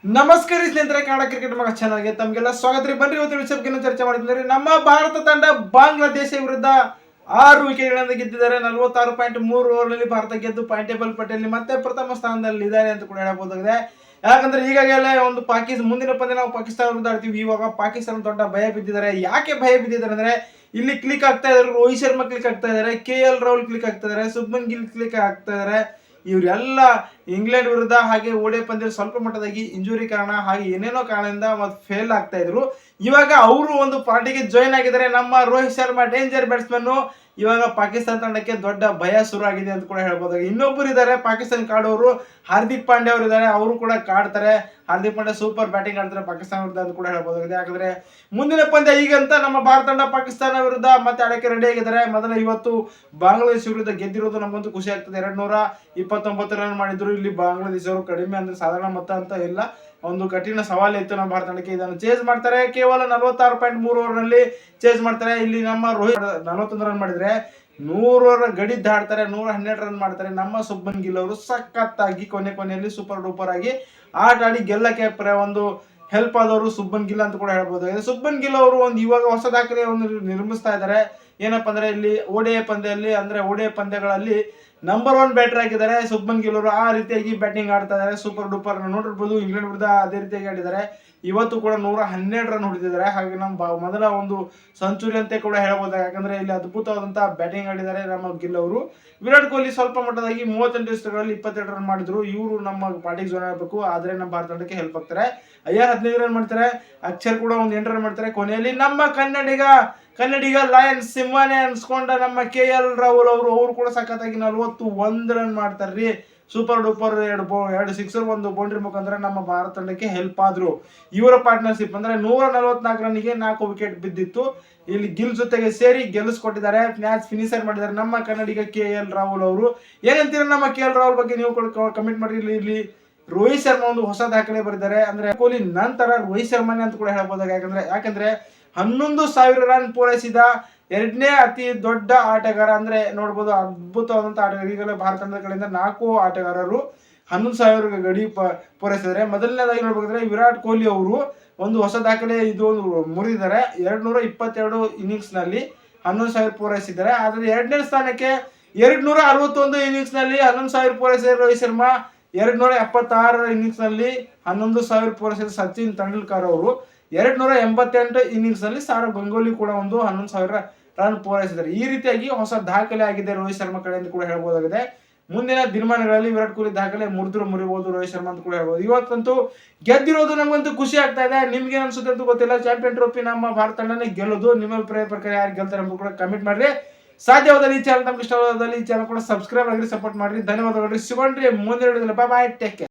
ನಮಸ್ಕಾರ ಸ್ನೇಹಿತರೆ, ಕನ್ನಡ ಕ್ರಿಕೆಟ್ ಮಗ ಚಾನಲ್ಗೆ ತಮಗೆಲ್ಲ ಸ್ವಾಗತ ರೀ. ಬನ್ರಿ ಇವತ್ತು ವಿಷಯಕ್ಕೆ ಚರ್ಚೆ ಮಾಡಿದ್ರೆ ನಮ್ಮ ಭಾರತ ತಂಡ ಬಾಂಗ್ಲಾದೇಶ ವಿರುದ್ಧ 6 ವಿಕೆಟ್ಗಳಿಂದ ಗೆದ್ದಿದ್ದಾರೆ. 46.3 ಓವರ್ನಲ್ಲಿ ಭಾರತ ಗೆದ್ದು ಪಾಯಿಂಟ್ ಟೇಬಲ್ ಪಟ್ಟಿಯಲ್ಲಿ ಮತ್ತೆ ಪ್ರಥಮ ಸ್ಥಾನದಲ್ಲಿ ಇದ್ದಾರೆ ಅಂತ ಕೂಡ ಹೇಳಬಹುದಾಗಿದೆ. ಯಾಕಂದ್ರೆ ಈಗಾಗಲೇ ಒಂದು ಮುಂದಿನ ಪಂದ್ಯ ನಾವು ಪಾಕಿಸ್ತಾನ ವಿರುದ್ಧ ಆಡ್ತೀವಿ. ಇವಾಗ ಪಾಕಿಸ್ತಾನ ದೊಡ್ಡ ಭಯ ಬಿದ್ದಿದ್ದಾರೆ. ಯಾಕೆ ಭಯ ಬಿದ್ದಿದ್ದಾರೆ ಅಂದ್ರೆ ಇಲ್ಲಿ ಕ್ಲಿಕ್ ಆಗ್ತಾ ಇದ್ದಾರೆ, ರೋಹಿತ್ ಶರ್ಮಾ ಕ್ಲಿಕ್ ಆಗ್ತಾ ಇದ್ದಾರೆ, KL ರಾಹುಲ್ ಕ್ಲಿಕ್ ಆಗ್ತಾ ಇದ್ದಾರೆ, ಶುಭ್ಮನ್ ಗಿಲ್ ಕ್ಲಿಕ್ ಆಗ್ತಾ ಇದ್ದಾರೆ. ಇವರೆಲ್ಲ ಇಂಗ್ಲೆಂಡ್ ವಿರುದ್ಧ ಹಾಗೆ ಓಡೆ ಪಂದ್ಯ ಸ್ವಲ್ಪ ಮಟ್ಟದಾಗಿ ಇಂಜುರಿ ಕಾರಣ ಹಾಗೆ ಏನೇನೋ ಕಾರಣದಿಂದ ಫೇಲ್ ಆಗ್ತಾ ಇದ್ರು. ಇವಾಗ ಅವರು ಒಂದು ಪಾರ್ಟಿಗೆ ಜಾಯಿನ್ ಆಗಿದ್ದಾರೆ. ನಮ್ಮ ರೋಹಿತ್ ಶರ್ಮಾ ಡೇಂಜರ್ ಬ್ಯಾಟ್ಸ್ಮನ್ ಇವಾಗ ಪಾಕಿಸ್ತಾನ ತಂಡಕ್ಕೆ ದೊಡ್ಡ ಭಯ ಶುರು ಆಗಿದೆ ಅಂತ ಕೂಡ ಹೇಳ್ಬೋದಾಗಿ. ಇನ್ನೊಬ್ಬರು ಇದ್ದಾರೆ ಪಾಕಿಸ್ತಾನ ಕಾಡೋರು, ಹಾರ್ದಿಕ್ ಪಾಂಡ್ಯ ಅವರು ಇದ್ದಾರೆ. ಅವರು ಕೂಡ ಕಾಡ್ತಾರೆ. ಹಾರ್ದಿಕ್ ಪಾಂಡ್ಯ ಸೂಪರ್ ಬ್ಯಾಟಿಂಗ್ ಆಡ್ತಾರೆ ಪಾಕಿಸ್ತಾನ ವಿರುದ್ಧ ಅಂತ ಕೂಡ ಹೇಳ್ಬೋದಾಗಿದೆ. ಯಾಕಂದ್ರೆ ಮುಂದಿನ ಪಂದ್ಯ ಈಗಂತ ನಮ್ಮ ಭಾರತ ತಂಡ ಪಾಕಿಸ್ತಾನ ವಿರುದ್ಧ ಮತ್ತೆ ಆಡಕ್ಕೆ ರೆಡಿ ಆಗಿದ್ದಾರೆ. ಮೊದಲ ಇವತ್ತು ಬಾಂಗ್ಲಾದೇಶ ವಿರುದ್ಧ ಗೆದ್ದಿರೋದು ನಮಗಂತೂ ಖುಷಿ ಆಗ್ತದೆ. 229 ರನ್ ಮಾಡಿದ್ರು. ಇಲ್ಲಿ ಬಾಂಗ್ಲಾದೇಶವರು ಕಡಿಮೆ ಅಂದ್ರೆ ಸಾಧಾರಣ ಮೊತ್ತ ಅಂತ ಇಲ್ಲ, ಒಂದು ಕಠಿಣ ಸವಾಲು ಇತ್ತು ನಮ್ಮ ಭಾರತ ತಂಡಕ್ಕೆ. ಇದನ್ನು ಚೇಸ್ ಮಾಡ್ತಾರೆ. ಕೇವಲ 46.3 ಓವರ್ನಲ್ಲಿ ಚೇಸ್ ಮಾಡ್ತಾರೆ. ಇಲ್ಲಿ ನಮ್ಮ ರೋಹಿತ್ 41 ರನ್ ಮಾಡಿದ್ರೆ 100 ಗಡಿ ದಾಡ್ತಾರೆ, 112 ರನ್ ಮಾಡ್ತಾರೆ. ನಮ್ಮ ಶುಭ್ಮನ್ ಗಿಲ್ ಅವರು ಸಖತ್ತಾಗಿ ಕೊನೆಯಲ್ಲಿ ಸೂಪರ್ ಡೂಪರ್ ಆಗಿ ಆಟ ಆಡಿ ಗೆಲ್ಲಕ್ಕೆ ಒಂದು ಹೆಲ್ಪ್ ಆದವರು ಶುಭ್ಮನ್ ಗಿಲ್ ಅಂತ ಕೂಡ ಹೇಳ್ಬೋದು. ಶುಭ್ಮನ್ ಗಿಲ್ ಅವರು ಒಂದು ಇವಾಗ ಹೊಸ ದಾಖಲೆ ಒಂದು ನಿರ್ಮಿಸ್ತಾ ಇದ್ದಾರೆ. ಏನಪ್ಪಾ ಅಂದ್ರೆ ಇಲ್ಲಿ ಓಡಿಐ ಪಂದ್ಯಗಳಲ್ಲಿ ನಂಬರ್ 1 ಬ್ಯಾಟರ್ ಆಗಿದ್ದಾರೆ ಶುಭ್ಮನ್ ಗಿಲ್ ಅವರು. ಆ ರೀತಿಯಾಗಿ ಬ್ಯಾಟಿಂಗ್ ಆಡ್ತಾ ಇದ್ದಾರೆ. ಸೂಪರ್ ಡೂಪರ್ ನೋಡಿರ್ಬೋದು. ಇಂಗ್ಲೆಂಡ್ ವಿರುದ್ಧ ಅದೇ ರೀತಿಯಾಗಿ ಆಡಿದ್ದಾರೆ. ಇವತ್ತು ಕೂಡ 112 ರನ್ ಹೊಡೆದಿದ್ದಾರೆ. ಹಾಗೆ ನಮ್ಮ ಮೊದಲ ಒಂದು ಸೆಂಚುರಿ ಅಂತ ಕೂಡ ಹೇಳ್ಬೋದು. ಯಾಕಂದ್ರೆ ಇಲ್ಲಿ ಅದ್ಭುತವಾದಂತಹ ಬ್ಯಾಟಿಂಗ್ ಆಡಿದ್ದಾರೆ ನಮ್ಮ ಗಿಲ್ ಅವರು. ವಿರಾಟ್ ಕೊಹ್ಲಿ ಸ್ವಲ್ಪ ಮಟ್ಟದಾಗಿ 38 ದಿವಸಗಳಲ್ಲಿ 22 ರನ್ ಮಾಡಿದ್ರು. ಇವರು ನಮ್ಮ ಪಾರ್ಟಿಗೆ ಜಾಯ್ನ್ ಆಗಬೇಕು, ಆದ್ರೆ ನಮ್ಮ ಭಾರತ ತಂಡಕ್ಕೆ ಹೆಲ್ಪ್ ಆಗ್ತಾರೆ. ಅಯ್ಯರ್ 15 ರನ್ ಮಾಡ್ತಾರೆ. ಅಕ್ಷರ್ ಕೂಡ ಒಂದು 8 ರನ್ ಮಾಡ್ತಾರೆ. ಕೊನೆಯಲ್ಲಿ ನಮ್ಮ ಕನ್ನಡಿಗ ಲಯನ್ ಸಿಂಹನೇ ಅನ್ಸ್ಕೊಂಡ ನಮ್ಮ KL ರಾಹುಲ್ ಅವರು ಕೂಡ ಸಖತ್ತಾಗಿ 41 ರನ್ ಮಾಡ್ತಾರ್ರಿ. ಸೂಪರ್ ಡೂಪರ್ 2 ಸಿಕ್ಸರ್ 1 ಬೌಂಡ್ರಿ ಮುಖಾಂತರ ನಮ್ಮ ಭಾರತ ತಂಡಕ್ಕೆ ಹೆಲ್ಪ್ ಆದ್ರು. ಇವರ ಪಾರ್ಟ್ನರ್ಶಿಪ್ ಅಂದ್ರೆ 144 ರನ್ನಿಗೆ 4 ವಿಕೆಟ್ ಬಿದ್ದಿತ್ತು. ಇಲ್ಲಿ ಗಿಲ್ ಜೊತೆಗೆ ಸೇರಿ ಗೆಲ್ಲಿಸ್ಕೊಟ್ಟಿದ್ದಾರೆ. ಮ್ಯಾಚ್ ಫಿನಿಶರ್ ಮಾಡಿದ್ದಾರೆ ನಮ್ಮ ಕನ್ನಡಿಗ KL ರಾಹುಲ್ ಅವರು. ಏನಂತೀರ ನಮ್ಮ KL ರಾಹುಲ್ ಬಗ್ಗೆ ನೀವು ಕಮೆಂಟ್ ಮಾಡಿ. ಇಲ್ಲಿ ರೋಹಿತ್ ಶರ್ಮಾ ಒಂದು ಹೊಸ ದಾಖಲೆ ಬರೆದಿದ್ದಾರೆ. ಅಂದ್ರೆ ಕೊಹ್ಲಿ ನಂತರ ರೋಹಿತ್ ಶರ್ಮಾನೇ ಅಂತ ಕೂಡ ಹೇಳ್ಬೋದಾಗ. ಯಾಕಂದ್ರೆ 11,000 ರನ್ ಪೂರೈಸಿದ 2ನೇ ಅತಿ ದೊಡ್ಡ ಆಟಗಾರ ಅಂದ್ರೆ ನೋಡ್ಬೋದು. ಅದ್ಭುತವಾದಂತಹ ಆಟಗಾರ. ಈಗಲೇ ಭಾರತ ತಂಡದ ಕಡೆಯಿಂದ 4 ಆಟಗಾರರು 11,000 ಗಡಿ ಪೂರೈಸಿದ್ದಾರೆ. ಮೊದಲನೇದಾಗಿ ನೋಡ್ಬೇಕಾದ್ರೆ ವಿರಾಟ್ ಕೊಹ್ಲಿ ಅವರು ಒಂದು ಹೊಸ ದಾಖಲೆ ಇದು ಮುರಿದಿದ್ದಾರೆ. 222 ಇನ್ನಿಂಗ್ಸ್ ನಲ್ಲಿ 11,000 ಪೂರೈಸಿದ್ದಾರೆ. ಆದ್ರೆ 2ನೇ ಸ್ಥಾನಕ್ಕೆ 261 ಇನ್ನಿಂಗ್ಸ್ ನಲ್ಲಿ 11,000 ಪೂರೈಸಿದ್ದಾರೆ ರೋಹಿತ್ ಶರ್ಮಾ. 276 ಇನ್ನಿಂಗ್ಸ್ ನಲ್ಲಿ 11,000 ಪೂರೈಸಿದ ಸಚಿನ್ ತೆಂಡೂಲ್ಕರ್ ಅವರು. 288 ಇನ್ನಿಂಗ್ಸ್ ನಲ್ಲಿ ಸೌರವ್ ಗಂಗೂಲಿ ಕೂಡ ಒಂದು 11,000 ರನ್ ಪೂರೈಸಿದ್ದಾರೆ. ಈ ರೀತಿಯಾಗಿ ಹೊಸ ದಾಖಲೆ ಆಗಿದೆ ರೋಹಿತ್ ಶರ್ಮಾ ಕಡೆಯಿಂದ ಕೂಡ ಹೇಳ್ಬೋದಾಗಿದೆ. ಮುಂದಿನ ದಿನಮಾನಗಳಲ್ಲಿ ವಿರಾಟ್ ಕೊಹ್ಲಿ ದಾಖಲೆ ಮುರಿಬಹುದು ರೋಹಿತ್ ಶರ್ಮಾ ಅಂತ ಕೂಡ ಹೇಳ್ಬೋದು. ಇವತ್ತಂತೂ ಗೆದ್ದಿರೋದು ನಮಗಂತೂ ಖುಷಿ ಆಗ್ತಾ ಇದೆ. ನಿಮ್ಗೆ ಅನ್ಸುತ್ತೆ ಅಂತ ಗೊತ್ತಿಲ್ಲ. ಚಾಂಪಿಯನ್ ಟ್ರೋಫಿ ನಮ್ಮ ಭಾರತ ತಂಡನೇ ಗೆಲ್ಲೋದು. ನಿಮ್ಮ ಅಭಿಪ್ರಾಯ ಪ್ರಕಾರ ಯಾರು ಗೆಲ್ತಾರೆ ಅಂತ ಕೂಡ ಕಮೆಂಟ್ ಮಾಡ್ರಿ. ಸಾಧ್ಯವಾದಲ್ಲಿ ಈ ಚಾನಲ್ ನಮ್ಗೆ ಇಷ್ಟವಾದಲ್ಲಿ ಈ ಚಾನಲ್ ಕೂಡ ಸಬ್ಸ್ಕ್ರೈಬ್ ಆಗಿ ಸಪೋರ್ಟ್ ಮಾಡ್ರಿ. ಧನ್ಯವಾದಗಳು. ಸಿಗೋಣ್ರಿ ಮುಂದಿನ ವಿಡಿಯೋದಲ್ಲಿ. ಬಾಯ್, ಟೇಕ್ ಕೇರ್.